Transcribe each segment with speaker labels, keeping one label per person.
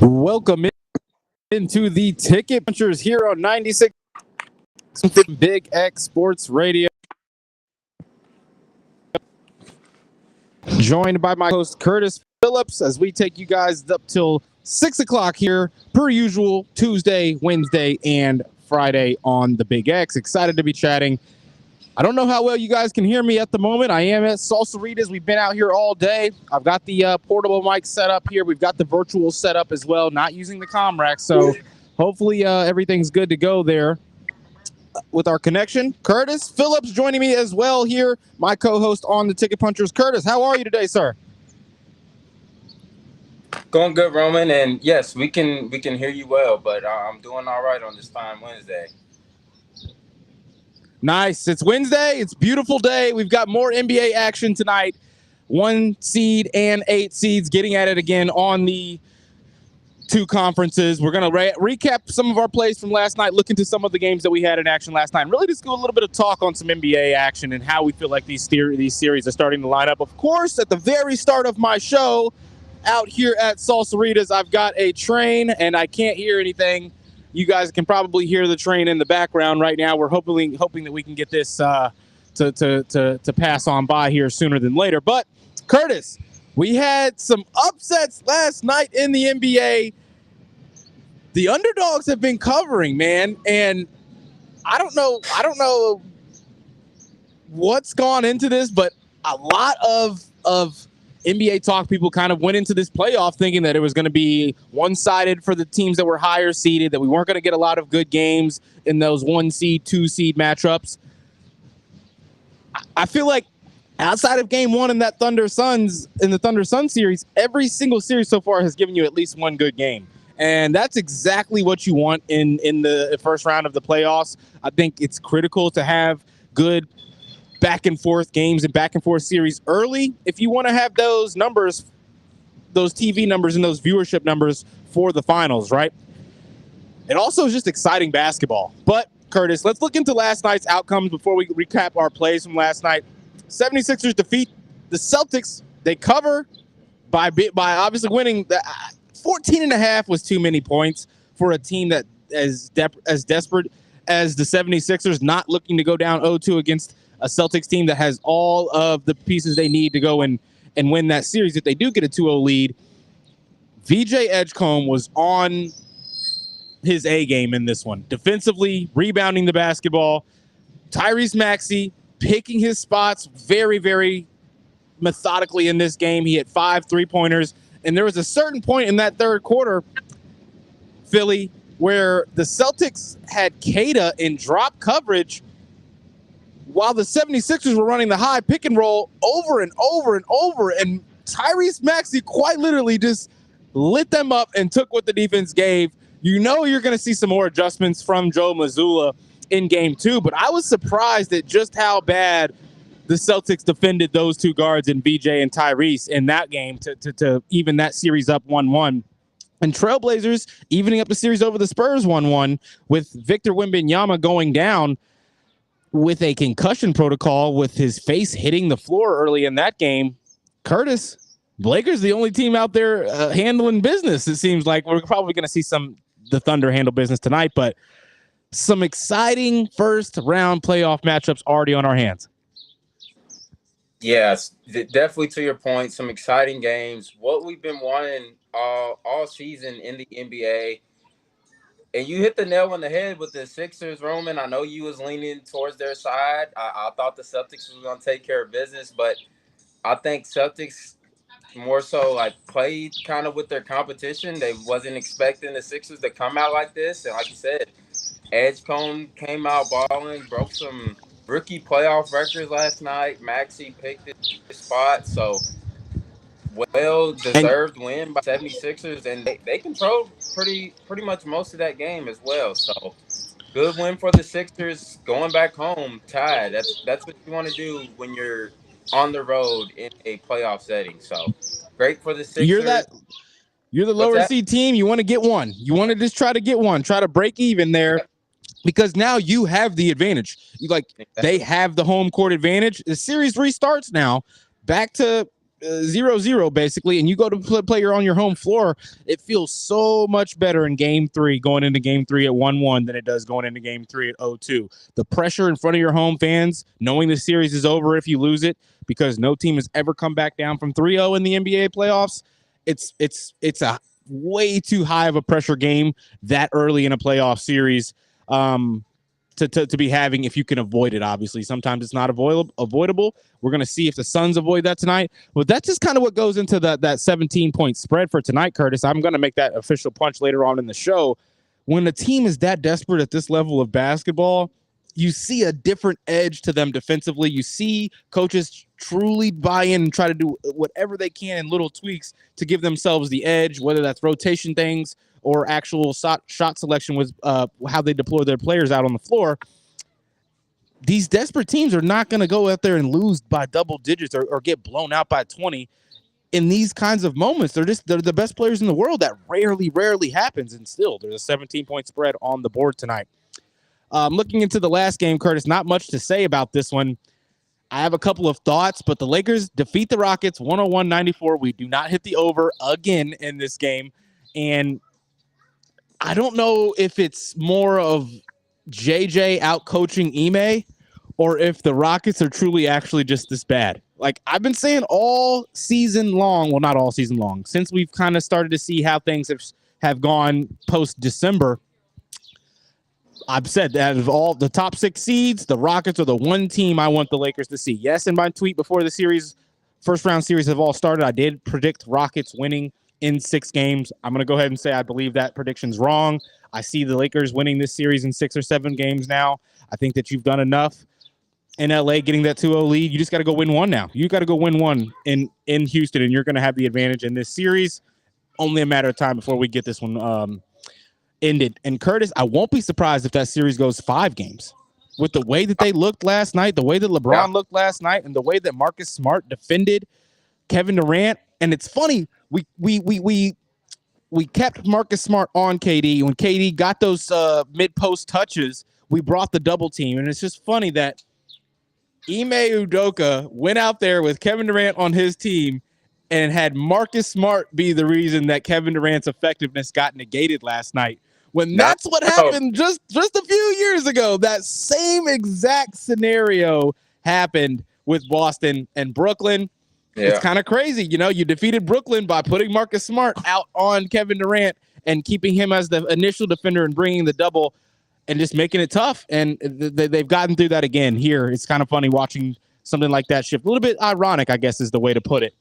Speaker 1: Welcome into the Ticket Punchers here on 96 Big X Sports Radio. Joined by my host Curtis Phillips as we take you guys up till 6 o'clock here, per usual, Tuesday, Wednesday, and Friday on the Big X. Excited to be chatting. I don't know how well you guys can hear me at the moment. I am at Salsaritas. We've been out here all day. I've got the portable mic set up here. We've got the virtual set up as well, not using the comm rack. So hopefully everything's good to go there with our connection. Curtis Phillips joining me as well here, my co-host on the Ticket Punchers. Curtis, how are you today, sir?
Speaker 2: Going good, Roman. And yes, we can hear you well, but I'm doing all right on this fine Wednesday.
Speaker 1: Nice. It's Wednesday. It's a beautiful day. We've got more NBA action tonight. 1 seed and 8 seeds getting at it again on the two conferences. We're going to recap some of our plays from last night, look into some of the games that we had in action last night, and really just do a little bit of talk on some NBA action and how we feel like these series are starting to line up. Of course, at the very start of my show out here at Salsaritas, I've got a train, and I can't hear anything. You guys can probably hear the train in the background right now. We're hoping that we can get this to pass on by here sooner than later. But, Curtis, we had some upsets last night in the NBA. The underdogs have been covering, man, and I don't know what's gone into this, but a lot of NBA talk people kind of went into this playoff thinking that it was going to be one-sided for the teams that were higher seeded, that we weren't going to get a lot of good games in those 1 seed, 2 seed matchups. I feel like outside of game 1 in the Thunder Sun series, every single series so far has given you at least one good game. And that's exactly what you want in the first round of the playoffs. I think it's critical to have good back and forth games and back and forth series early if you want to have those numbers, those TV numbers and those viewership numbers for the finals, right? It also is just exciting basketball. But, Curtis, let's look into last night's outcomes before we recap our plays from last night. 76ers defeat the Celtics. They cover by obviously winning. 14.5 was too many points for a team that as desperate as the 76ers, not looking to go down 0-2 against a Celtics team that has all of the pieces they need to go and win that series if they do get a 2-0 lead. VJ Edgecombe was on his A game in this one. Defensively, rebounding the basketball. Tyrese Maxey picking his spots very, very methodically in this game. He hit 5 3-pointers. And there was a certain point in that third quarter, Philly, where the Celtics had Keita in drop coverage while the 76ers were running the high pick and roll over and over and over. And Tyrese Maxey quite literally just lit them up and took what the defense gave. You know you're going to see some more adjustments from Joe Mazzulla in game 2, but I was surprised at just how bad the Celtics defended those two guards in VJ and Tyrese in that game to even that series up 1-1. And Trailblazers evening up the series over the Spurs 1-1 with Victor Wembanyama going down with a concussion protocol with his face hitting the floor early in that game. Curtis, Lakers the only team out there handling business. It seems like we're probably going to see the Thunder handle business tonight, but some exciting first round playoff matchups already on our hands.
Speaker 2: Yes, definitely to your point, some exciting games. What we've been wanting all season in the NBA. And you hit the nail on the head with the Sixers, Roman. I know you was leaning towards their side. I thought the Celtics was going to take care of business, but I think Celtics more so like played kind of with their competition. They wasn't expecting the Sixers to come out like this. And like you said, Edgecombe came out balling, broke some rookie playoff records last night. Maxey picked his spot. So
Speaker 1: And
Speaker 2: well-deserved win by 76ers, and they controlled pretty much most of that game as well. So good win for the Sixers going back home tied. That's what you want to do when you're on the road in a playoff setting. So great for the
Speaker 1: you're
Speaker 2: Sixers.
Speaker 1: that you're the
Speaker 2: What's
Speaker 1: lower
Speaker 2: that?
Speaker 1: seed team. You want to get one. You want to just try to get one, try to break even there. Because now you have the advantage. They have the home court advantage. The series restarts now, back to 0-0 basically, and you go to play on your home floor. It feels so much better in Game 3 going into Game 3 at 1-1 than it does going into Game 3 at 0-2. The pressure in front of your home fans, knowing the series is over if you lose it, because no team has ever come back down from 3-0 in the NBA playoffs. It's a way too high of a pressure game that early in a playoff series. To be having if you can avoid it. Obviously, sometimes it's not avoidable. We're going to see if the Suns avoid that tonight. But that's just kind of what goes into that 17-point spread for tonight, Curtis. I'm going to make that official punch later on in the show. When a team is that desperate at this level of basketball, you see a different edge to them defensively. You see coaches truly buy in and try to do whatever they can in little tweaks to give themselves the edge, whether that's rotation things or actual shot selection with how they deploy their players out on the floor. These desperate teams are not going to go out there and lose by double digits or get blown out by 20 in these kinds of moments. They're the best players in the world. That rarely happens, and still there's a 17-point spread on the board tonight. Looking into the last game, Curtis, not much to say about this one. I have a couple of thoughts, but the Lakers defeat the Rockets 101-94. We do not hit the over again in this game, and I don't know if it's more of JJ out coaching Ime or if the Rockets are truly actually just this bad. Like I've been saying all season long, well, not all season long, since we've kind of started to see how things have gone post-December. I've said that out of all the top 6 seeds, the Rockets are the one team I want the Lakers to see. Yes, in my tweet before the series, first round series have all started, I did predict Rockets winning in 6 games. I'm going to go ahead and say I believe that prediction's wrong. I see the Lakers winning this series in 6 or 7 games now. I think that you've done enough in LA getting that 2-0 lead. You just got to go win one now. You got to go win one in Houston, and you're going to have the advantage in this series. Only a matter of time before we get this one ended. And Curtis, I won't be surprised if that series goes 5 games. With the way that they looked last night, the way that LeBron looked last night, and the way that Marcus Smart defended Kevin Durant. And it's funny, we kept Marcus Smart on KD. When KD got those mid-post touches, we brought the double team. And it's just funny that Ime Udoka went out there with Kevin Durant on his team and had Marcus Smart be the reason that Kevin Durant's effectiveness got negated last night. When that's what happened just a few years ago. That same exact scenario happened with Boston and Brooklyn. Yeah. It's kind of crazy. You know, you defeated Brooklyn by putting Marcus Smart out on Kevin Durant and keeping him as the initial defender and bringing the double and just making it tough. And they've gotten through that again here. It's kind of funny watching something like that shift. A little bit ironic, I guess, is the way to put it.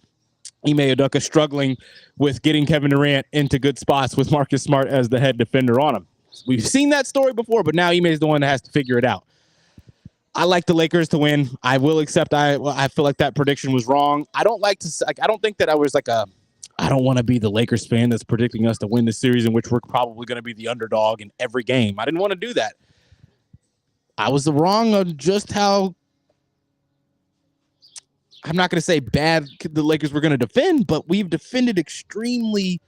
Speaker 1: Ime Udoka struggling with getting Kevin Durant into good spots with Marcus Smart as the head defender on him. We've seen that story before, but now Ime is the one that has to figure it out. I like the Lakers to win. I will accept I feel like that prediction was wrong. I don't think that I was like I don't want to be the Lakers fan that's predicting us to win the series in which we're probably going to be the underdog in every game. I didn't want to do that. I was wrong on just how, I'm not going to say bad the Lakers were going to defend, but we've defended extremely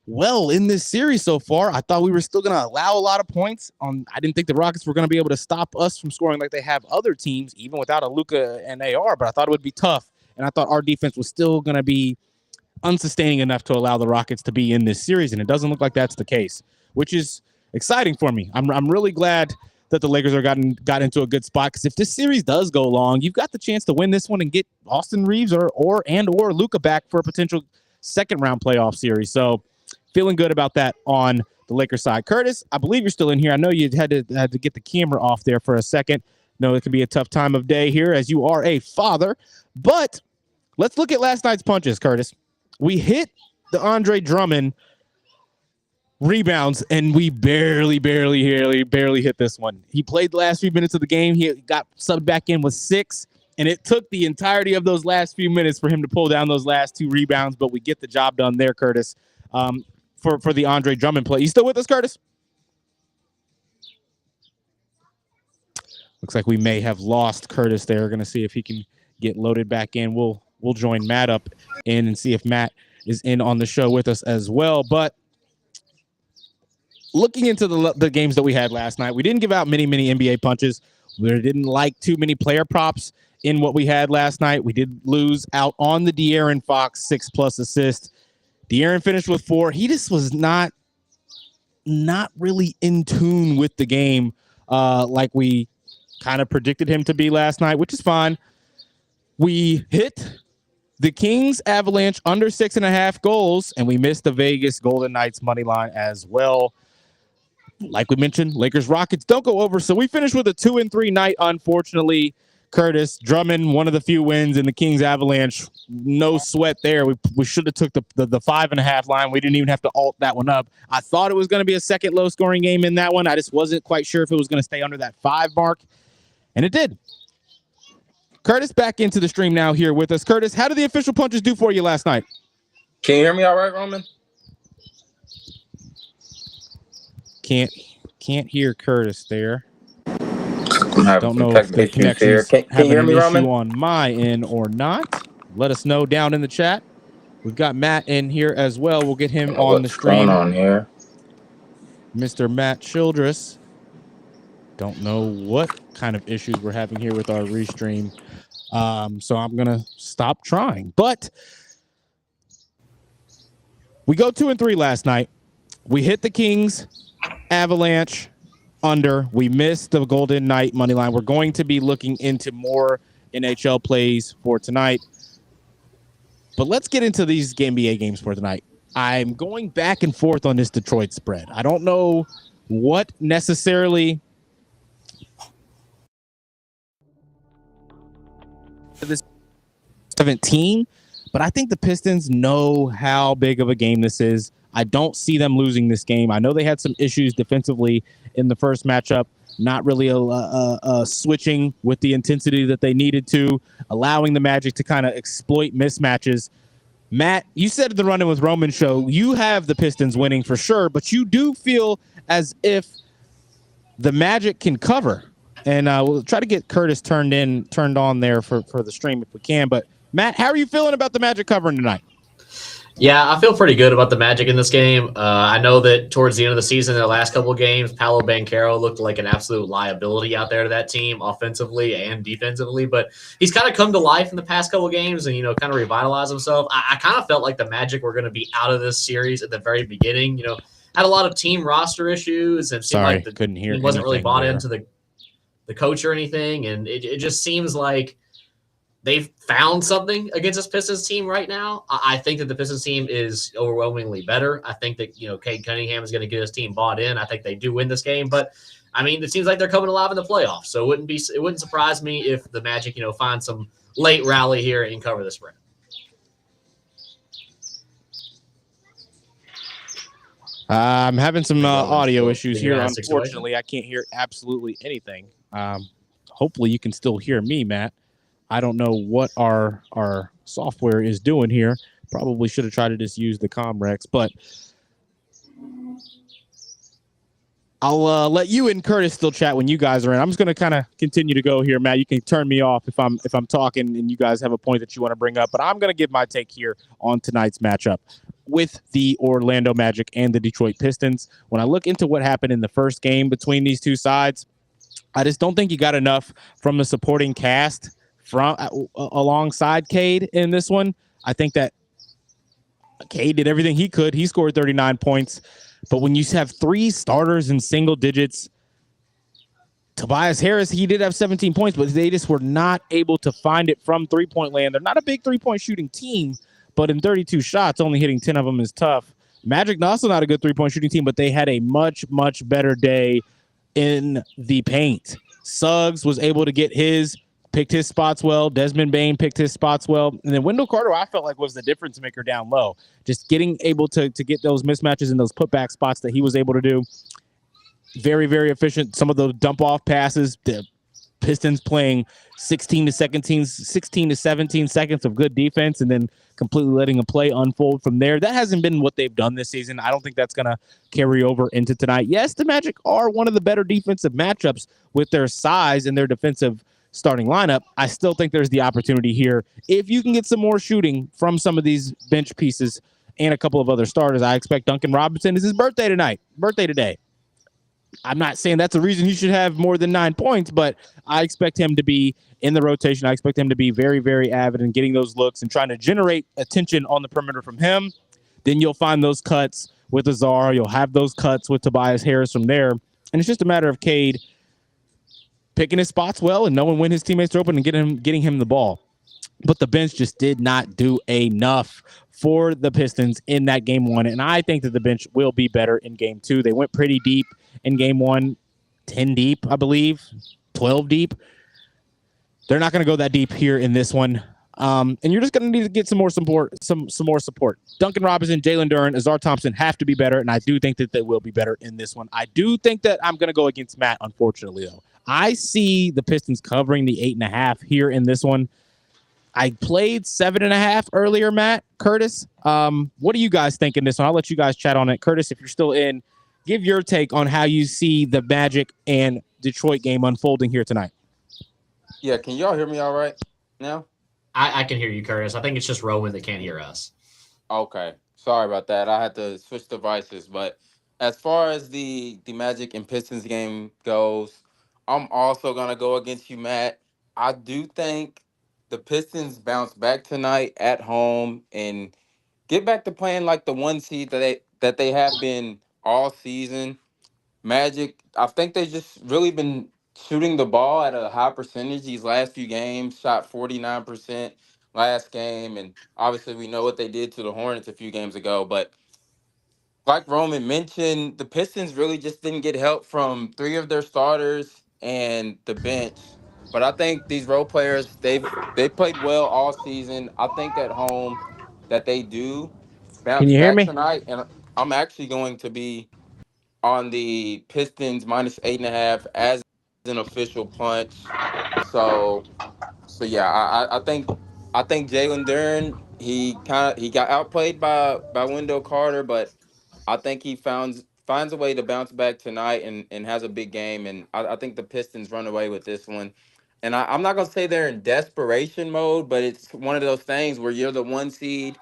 Speaker 1: well in this series so far. I thought we were still going to allow a lot of points. I didn't think the Rockets were going to be able to stop us from scoring like they have other teams, even without a Luka and AR, but I thought it would be tough, and I thought our defense was still going to be unsustaining enough to allow the Rockets to be in this series, and it doesn't look like that's the case, which is exciting for me. I'm really glad that the Lakers are got into a good spot, because if this series does go long, you've got the chance to win this one and get Austin Reeves or Luka back for a potential second round playoff series. So feeling good about that on the Lakers side. Curtis, I believe you're still in here. I know you had to get the camera off there for a second. No, it can be a tough time of day here as you are a father, but let's look at last night's punches, Curtis. We hit the Andre Drummond rebounds, and we barely hit this one. He played the last few minutes of the game. He got subbed back in with 6, And it took the entirety of those last few minutes for him to pull down those last 2 rebounds, but we get the job done there, Curtis, for the Andre Drummond play. You still with us, Curtis? Looks like we may have lost Curtis there. We're going to see if he can get loaded back in. We'll join Matt up in and see if Matt is in on the show with us as well. But looking into the games that we had last night, we didn't give out many NBA punches. We didn't like too many player props in what we had last night. We did lose out on the De'Aaron Fox 6+ assists. De'Aaron finished with 4. He just was not really in tune with the game like we kind of predicted him to be last night, which is fine. We hit the Kings Avalanche under 6.5 goals, and we missed the Vegas Golden Knights money line as well. Like we mentioned, Lakers Rockets don't go over, so we finished with a 2-3 night. Unfortunately, Curtis, Drummond, one of the few wins in the Kings Avalanche. No sweat there. We should have took the 5.5 line. We didn't even have to alt that one up. I thought it was going to be a second low scoring game in that one. I just wasn't quite sure if it was going to stay under that 5 mark, and it did. Curtis back into the stream now here with us. Curtis, how did the official punches do for you last night?
Speaker 2: Can you hear me all right, Roman?
Speaker 1: Can't hear Curtis there.
Speaker 2: Don't
Speaker 1: know if the connection's
Speaker 2: can you hear me, Roman?
Speaker 1: On my end or not. Let us know down in the chat. We've got Matt in here as well. We'll get him on the stream.
Speaker 2: What's going on here?
Speaker 1: Mr. Matt Childress. Don't know what kind of issues we're having here with our restream. So I'm going to stop trying. But we go 2-3 last night. We hit the Kings Avalanche under. We missed the Golden Knight money line. We're going to be looking into more NHL plays for tonight. But let's get into these NBA games for tonight. I'm going back and forth on this Detroit spread. I don't know what necessarily this 17, but I think the Pistons know how big of a game this is. I don't see them losing this game. I know they had some issues defensively in the first matchup, not really switching with the intensity that they needed to, allowing the Magic to kind of exploit mismatches. Matt, you said in the Running with Roman show, you have the Pistons winning for sure, but you do feel as if the Magic can cover. And we'll try to get Curtis turned on there for the stream if we can. But Matt, how are you feeling about the Magic covering tonight?
Speaker 3: Yeah, I feel pretty good about the Magic in this game. I know that towards the end of the season, in the last couple of games, Paolo Banchero looked like an absolute liability out there to that team, offensively and defensively. But he's kind of come to life in the past couple of games and, kind of revitalized himself. I kind of felt like the Magic were going to be out of this series at the very beginning. Had a lot of team roster issues and seemed like the team wasn't really bought into the coach or anything. And it just seems like they've found something against this Pistons team right now. I think that the Pistons team is overwhelmingly better. I think that, Cade Cunningham is going to get his team bought in. I think they do win this game, but I mean, it seems like they're coming alive in the playoffs. So it wouldn't surprise me if the Magic, find some late rally here and cover the spread.
Speaker 1: I'm having some audio issues here. Unfortunately, I can't hear absolutely anything. Hopefully you can still hear me, Matt. I don't know what our software is doing here. Probably should have tried to just use the Comrex, but I'll let you and Curtis still chat when you guys are in. I'm just going to kind of continue to go here, Matt. You can turn me off if I'm talking and you guys have a point that you want to bring up, but I'm going to give my take here on tonight's matchup with the Orlando Magic and the Detroit Pistons. When I look into what happened in the first game between these two sides, I just don't think you got enough from the supporting cast from alongside Cade in this one. I think that Cade did everything he could. He scored 39 points. But when you have 3 starters in single digits, Tobias Harris, he did have 17 points, but they just were not able to find it from three-point land. They're not a big three-point shooting team, but in 32 shots, only hitting 10 of them is tough. Magic also not a good three-point shooting team, but they had a much, much better day in the paint. Suggs was able to get picked his spots well. Desmond Bane picked his spots well. And then Wendell Carter, I felt like, was the difference maker down low. Just able to get those mismatches and those putback spots that he was able to do. Very, very efficient. Some of those dump-off passes, Pistons playing 16 to 17 seconds of good defense and then completely letting a play unfold from there. That hasn't been what they've done this season. I don't think that's going to carry over into tonight. Yes, the Magic are one of the better defensive matchups with their size and their defensive starting lineup. I still think there's the opportunity here. If you can get some more shooting from some of these bench pieces and a couple of other starters, I expect Duncan Robinson. It's his birthday today. I'm not saying that's a reason he should have more than 9 points, but I expect him to be in the rotation. I expect him to be very, very avid in getting those looks and trying to generate attention on the perimeter from him. Then you'll find those cuts with Azar. You'll have those cuts with Tobias Harris from there. And it's just a matter of Cade picking his spots well and knowing when his teammates are open and getting him the ball. But the bench just did not do enough for the Pistons in that game one. And I think that the bench will be better in game two. They went pretty deep in game one, 10 deep, I believe, 12 deep. They're not going to go that deep here in this one. And you're just going to need to get some more support, some more support. Duncan Robinson, Jalen Duren, Azar Thompson have to be better, and I do think that they will be better in this one. I do think that I'm going to go against Matt, unfortunately, though. I see the Pistons covering the 8.5 here in this one. I played 7.5 earlier, Matt, Curtis. What do you guys think in this one? I'll let you guys chat on it. Curtis, if you're still in, give your take on how you see the Magic and Detroit game unfolding here tonight.
Speaker 2: Yeah, can y'all hear me all right now?
Speaker 3: I can hear you, Curtis. I think it's just Rowan that can't hear us.
Speaker 2: Okay. Sorry about that. I had to switch devices. But as far as the Magic and Pistons game goes, I'm also going to go against you, Matt. I do think the Pistons bounce back tonight at home and get back to playing like the one seed that they have been all season. Magic, I think they just really been shooting the ball at a high percentage these last few games. Shot 49% last game, and obviously we know what they did to the Hornets a few games ago. But like Roman mentioned, the Pistons really just didn't get help from three of their starters and the bench. But I think these role players, they played well all season. I think at home that they do
Speaker 1: Can
Speaker 2: bounce
Speaker 1: you hear
Speaker 2: back
Speaker 1: me?
Speaker 2: tonight, and I'm actually going to be on the Pistons -8.5 as an official punch. So yeah, I think Jalen Duren, he got outplayed by Wendell Carter, but I think he finds a way to bounce back tonight and has a big game, and I think the Pistons run away with this one. And I'm not gonna say they're in desperation mode, but it's one of those things where you're the one seed,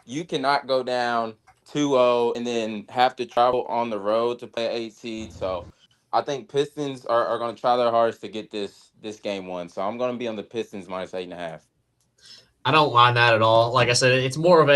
Speaker 2: you cannot go down 2-0 and then have to travel on the road to play an 8 seed. So I think Pistons are going to try their hardest to get this game won. So I'm going to be on the Pistons -8.5.
Speaker 3: I don't mind that at all. Like I said, it's more of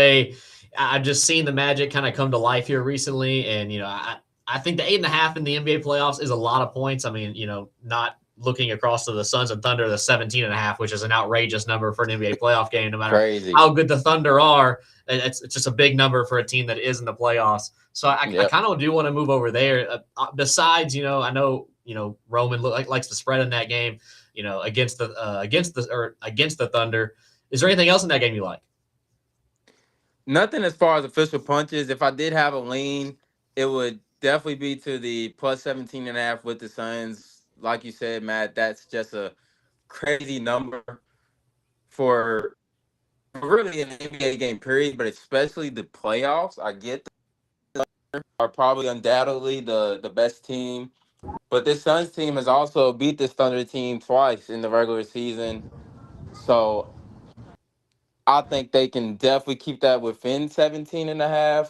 Speaker 3: I've just seen the Magic kind of come to life here recently. And, I think the 8.5 in the NBA playoffs is a lot of points. I mean, not looking across to the Suns and Thunder, the 17.5, which is an outrageous number for an NBA playoff game, no matter
Speaker 2: Crazy.
Speaker 3: how good the Thunder are. It's just a big number for a team that is in the playoffs. So I kind of do want to move over there. Besides, I know, Roman likes to spread in that game, against the Thunder. Is there anything else in that game you like?
Speaker 2: Nothing as far as official punches. If I did have a lean, it would definitely be to the +17.5 with the Suns. Like you said, Matt, that's just a crazy number for really an NBA game period, but especially the playoffs. I get the Thunder are probably undoubtedly the best team, but this Suns team has also beat this Thunder team twice in the regular season. So I think they can definitely keep that within 17.5.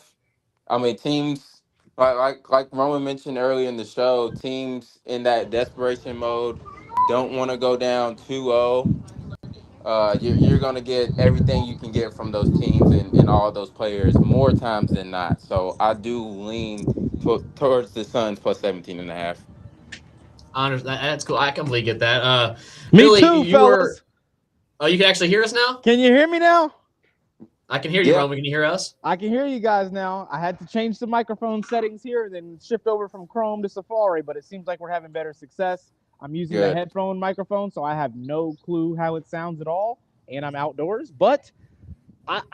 Speaker 2: I mean, teams like Roman mentioned earlier in the show, teams in that desperation mode don't want to go down 2-0. You're going to get everything you can get from those teams and all those players more times than not. So I do lean towards the Suns +17.5.
Speaker 3: I understand. That's cool. I completely get that.
Speaker 1: Me
Speaker 3: Billy,
Speaker 1: too, fellas.
Speaker 3: Oh, you can actually hear us now?
Speaker 1: Can you hear me now?
Speaker 3: I can hear you,
Speaker 2: Yeah.
Speaker 3: Roman. Can you hear us?
Speaker 1: I can hear you guys now. I had to change the microphone settings here, then shift over from Chrome to Safari, but it seems like we're having better success. I'm using the
Speaker 2: Good.
Speaker 1: headphone microphone, so I have no clue how it sounds at all, and I'm outdoors. But was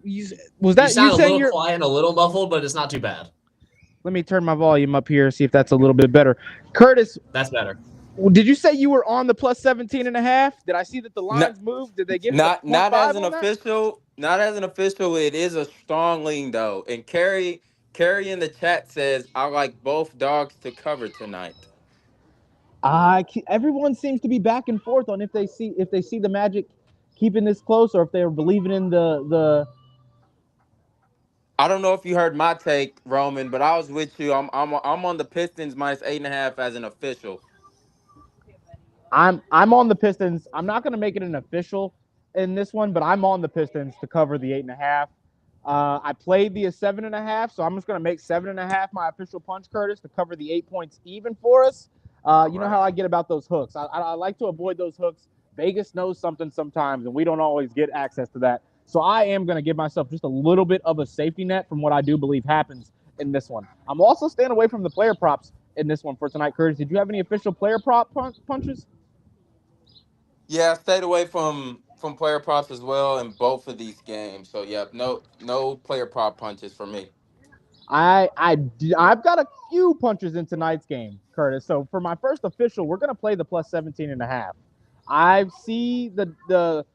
Speaker 1: that
Speaker 3: You sound
Speaker 1: you
Speaker 3: a
Speaker 1: saying
Speaker 3: little
Speaker 1: you're?
Speaker 3: quiet and a little muffled, but it's not too bad.
Speaker 1: Let me turn my volume up here, see if that's a little bit better. Curtis,
Speaker 3: That's better.
Speaker 1: Did you say you were on the plus 17.5? Did I see that the lines moved? Did they give it a
Speaker 2: Not
Speaker 1: 0.5
Speaker 2: as an
Speaker 1: on that?
Speaker 2: official. Not as an official. It is a strong lean though. And Carrie in the chat says I like both dogs to cover tonight.
Speaker 1: Everyone seems to be back and forth on if they see the Magic keeping this close or if they're believing in the.
Speaker 2: I don't know if you heard my take, Roman, but I was with you. I'm on the Pistons minus 8.5 as an official.
Speaker 1: I'm on the Pistons. I'm not going to make it an official in this one, but I'm on the Pistons to cover the 8.5. I played the 7.5, so I'm just going to make 7.5 my official punch, Curtis, to cover the 8 points even for us. You know how I get about those hooks. I like to avoid those hooks. Vegas knows something sometimes, and we don't always get access to that. So I am going to give myself just a little bit of a safety net from what I do believe happens in this one. I'm also staying away from the player props in this one for tonight, Curtis. Did you have any official player prop punches?
Speaker 2: Yeah, I stayed away from player props as well in both of these games. So yeah, no player prop punches for me.
Speaker 1: I've got a few punches in tonight's game, Curtis. So for my first official, we're going to play the plus 17.5. I see the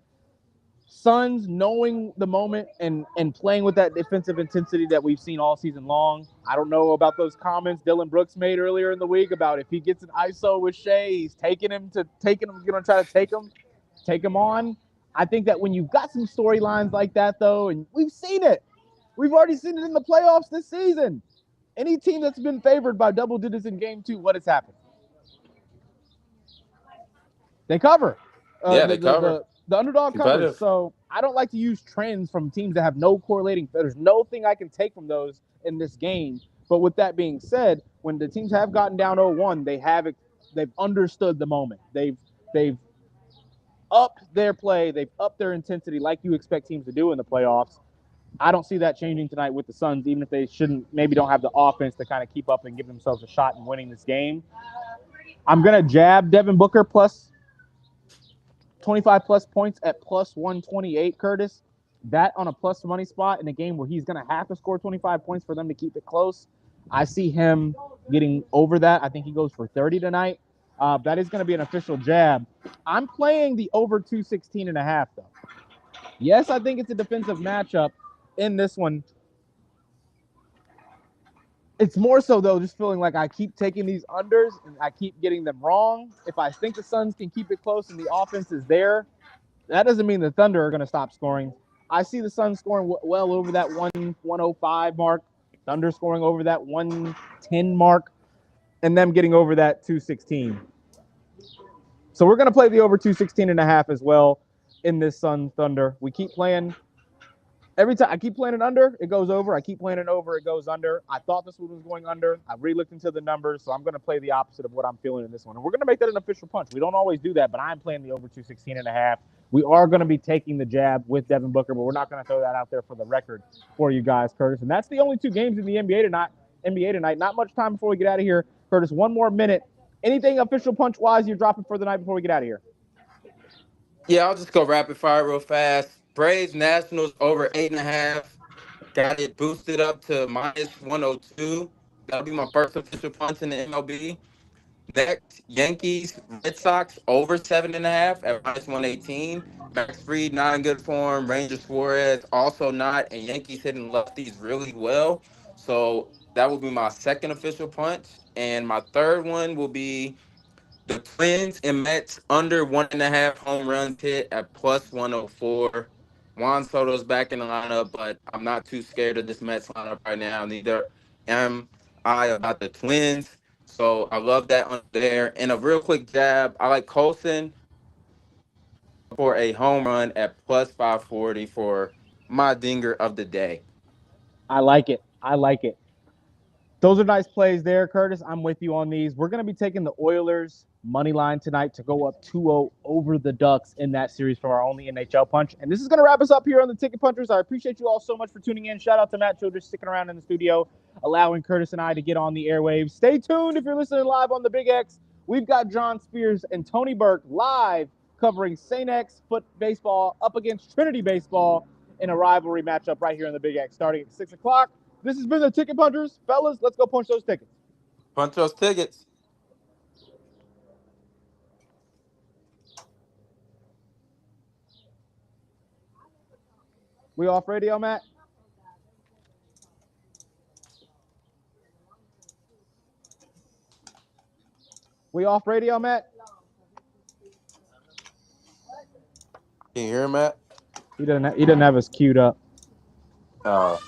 Speaker 1: Suns knowing the moment and playing with that defensive intensity that we've seen all season long. I don't know about those comments Dylan Brooks made earlier in the week about if he gets an ISO with Shea, he's taking him, going to try to take him on. I think that when you've got some storylines like that, though, and we've seen it, we've already seen it in the playoffs this season. Any team that's been favored by double digits in game 2, what has happened? They cover.
Speaker 2: Yeah, they cover.
Speaker 1: The underdog covers.
Speaker 2: Competitive.
Speaker 1: So I don't like to use trends from teams that have no correlating. There's no thing I can take from those in this game. But with that being said, when the teams have gotten down 0-1, they've understood the moment. They've upped their play. They've upped their intensity like you expect teams to do in the playoffs. I don't see that changing tonight with the Suns, even if they maybe don't have the offense to kind of keep up and give themselves a shot in winning this game. I'm going to jab Devin Booker plus 25 plus points at plus 128, Curtis. That on a plus money spot in a game where he's going to have to score 25 points for them to keep it close. I see him getting over that. I think he goes for 30 tonight. That is going to be an official jab. I'm playing the over 216.5, though. Yes, I think it's a defensive matchup in this one. It's more so, though, just feeling like I keep taking these unders and I keep getting them wrong. If I think the Suns can keep it close and the offense is there, that doesn't mean the Thunder are going to stop scoring. I see the Suns scoring well over that 105 mark, Thunder scoring over that 110 mark, and them getting over that 216. So we're going to play the over 216.5 as well in this Sun Thunder. We keep playing. Every time I keep playing it under, it goes over. I keep playing it over, it goes under. I thought this one was going under. I re-looked into the numbers, so I'm going to play the opposite of what I'm feeling in this one. And we're going to make that an official punch. We don't always do that, but I'm playing the over 216.5. We are going to be taking the jab with Devin Booker, but we're not going to throw that out there for the record for you guys, Curtis. And that's the only 2 games in the NBA tonight. Not much time before we get out of here. Curtis, 1 more minute. Anything official punch-wise you're dropping for the night before we get out of here?
Speaker 2: Yeah, I'll just go rapid fire real fast. Braves Nationals over 8.5. Got it boosted up to minus 102. That'll be my first official punch in the MLB. Next, Yankees Red Sox over 7.5 at minus 118. Max Fried not in good form. Ranger Suarez also not. And Yankees hitting lefties really well. So that will be my second official punch. And my third one will be the Twins and Mets under 1.5 home runs hit at plus 104. Juan Soto's back in the lineup, but I'm not too scared of this Mets lineup right now. Neither am I about the Twins. So I love that under there. And a real quick jab, I like Colson for a home run at plus 540 for my dinger of the day.
Speaker 1: I like it. Those are nice plays there, Curtis. I'm with you on these. We're going to be taking the Oilers money line tonight to go up 2-0 over the Ducks in that series for our only NHL punch. And this is going to wrap us up here on the Ticket Punchers. I appreciate you all so much for tuning in. Shout out to Matt Childress sticking around in the studio, allowing Curtis and I to get on the airwaves. Stay tuned if you're listening live on the Big X. We've got John Spears and Tony Burke live covering St. X foot baseball up against Trinity baseball in a rivalry matchup right here on the Big X starting at 6 o'clock. This has been the Ticket Punchers. Fellas, let's go punch those tickets.
Speaker 2: Punch those tickets.
Speaker 1: We off radio, Matt? We off radio, Matt?
Speaker 4: Can you hear him, Matt?
Speaker 1: He doesn't have us queued up.
Speaker 4: Oh.